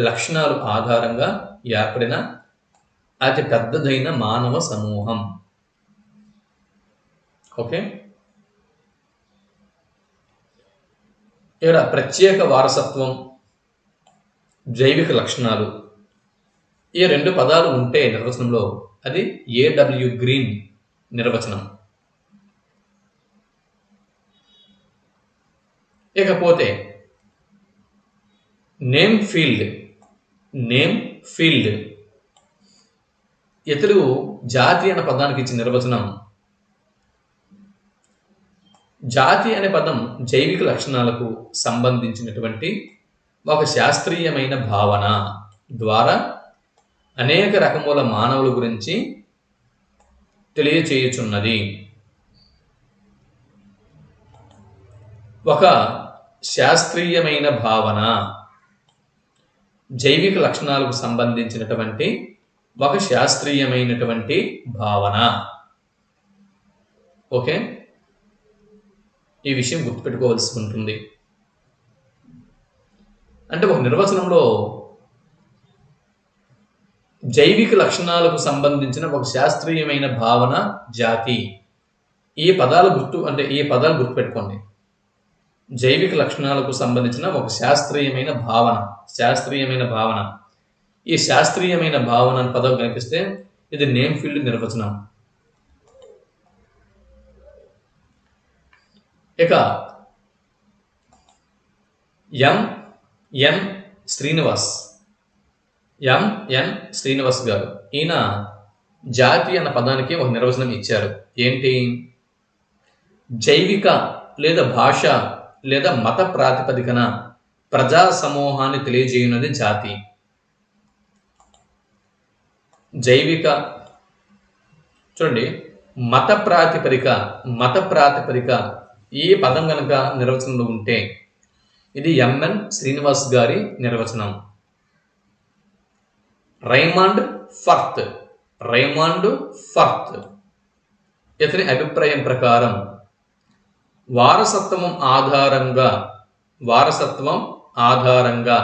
లక్షణాలు ఆధారంగా ఏర్పడిన అతి పెద్దదైన మానవ సమూహం. ఓకే, ఇక్కడ ప్రత్యేక వారసత్వం, జైవిక లక్షణాలు, ఈ రెండు పదాలు ఉంటే నిర్వచనంలో అది A.W. గ్రీన్ నిర్వచనం. ఇకపోతే నేమ్ ఫీల్డ్. ఇతడు జాతి అనే పదానికి ఇచ్చిన నిర్వచనం, జాతి అనే పదం జైవిక లక్షణాలకు సంబంధించినటువంటి ఒక శాస్త్రీయమైన భావన ద్వారా అనేక రకముల మానవుల గురించి తెలియచేయుచున్నది. ఒక శాస్త్రీయమైన భావన, జైవిక లక్షణాలకు సంబంధించినటువంటి ఒక శాస్త్రీయమైనటువంటి భావన. ఓకే, ఈ విషయం గుర్తుపెట్టుకోవాల్సి ఉంటుంది. అంటే ఒక నిర్వచనంలో జైవిక లక్షణాలకు సంబంధించిన ఒక శాస్త్రీయమైన భావన, జాతి, ఈ పదాలు గుర్తుపెట్టుకోండి. జైవిక లక్షణాలకు సంబంధించిన ఒక శాస్త్రీయమైన భావన. ఈ శాస్త్రీయమైన భావన అనే పదం కనిపిస్తే ఇది నేమ్ ఫీల్డ్ నిర్వచనం. ఇక ఎంఎన్ శ్రీనివాస్ గారు, ఈయన జాతి అన్న పదానికి ఒక నిర్వచనం ఇచ్చారు. ఏంటి? జైవిక లేదా భాష లేదా మత ప్రాతిపదికన ప్రజా సమూహాన్ని తెలియజేయున్నది జాతి. జైవిక, చూడండి, మత ప్రాతిపదిక ఈ పదం కనుక నిర్వచనంలో ఉంటే ఇది ఎంఎన్ శ్రీనివాస్ గారి నిర్వచనం. రైమాండ్ ఫర్త్ ఇతని అభిప్రాయం ప్రకారం వారసత్వం ఆధారంగా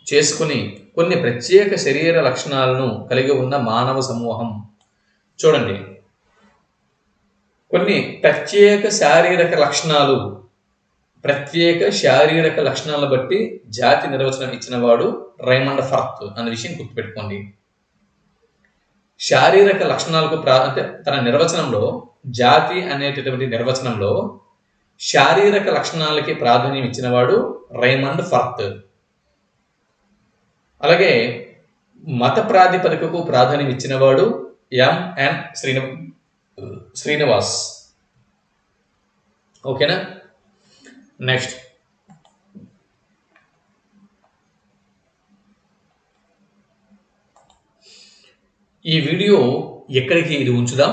చేసుకుని కొన్ని ప్రత్యేక శరీర లక్షణాలను కలిగి ఉన్న మానవ సమూహం. చూడండి, కొన్ని ప్రత్యేక శారీరక లక్షణాలను బట్టి జాతి నిర్వచనం ఇచ్చిన వాడు రైమండ్ ఫర్త్ అనే విషయం గుర్తుపెట్టుకోండి. శారీరక లక్షణాలకు తన నిర్వచనంలో, జాతి అనేటటువంటి నిర్వచనంలో శారీరక లక్షణాలకి ప్రాధాన్యం ఇచ్చినవాడు రైమండ్ ఫర్త్. అలాగే మత ప్రాతిపదికకు ప్రాధాన్యం ఇచ్చినవాడు ఎంఎన్ శ్రీనివాస్. ఓకేనా? నెక్స్ట్, ఈ వీడియో ఎక్కడికి ఇది ఉంచుదాం.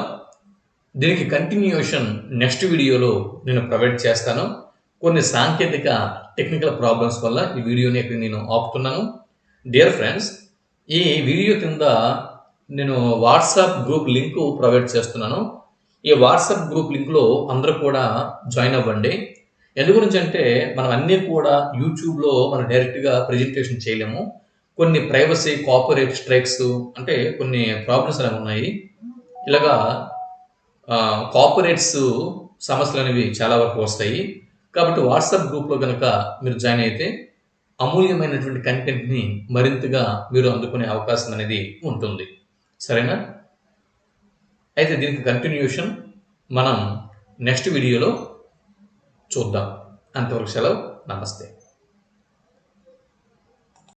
దీనికి కంటిన్యూషన్ నెక్స్ట్ వీడియోలో నేను ప్రొవైడ్ చేస్తాను. కొన్ని సాంకేతిక టెక్నికల్ ప్రాబ్లమ్స్ వల్ల ఈ వీడియోని ఇక్కడ నేను ఆపుతున్నాను. డియర్ ఫ్రెండ్స్, ఈ వీడియో కింద నేను వాట్సాప్ గ్రూప్ లింక్ ప్రొవైడ్ చేస్తున్నాను. ఈ వాట్సాప్ గ్రూప్ లింక్లో అందరూ కూడా జాయిన్ అవ్వండి. ఎందు గురించి అంటే మనం అన్నీ కూడా యూట్యూబ్లో మనం డైరెక్ట్గా ప్రజెంటేషన్ చేయలేము. కొన్ని ప్రైవసీ, కాపీరైట్ స్ట్రైక్స్ అంటే కొన్ని ప్రాబ్లమ్స్ అనేవి ఉన్నాయి. ఇలాగా కాపీరైట్స్ సమస్యలు అనేవి చాలా వరకు వస్తాయి. కాబట్టి వాట్సాప్ గ్రూప్లో కనుక మీరు జాయిన్ అయితే అమూల్యమైనటువంటి కంటెంట్ని మరింతగా మీరు అందుకునే అవకాశం అనేది ఉంటుంది. సరేనా? అయితే దీనికి కంటిన్యూషన్ మనం నెక్స్ట్ వీడియోలో చూద్దాం. అంతవరకు సెలవు. నమస్తే.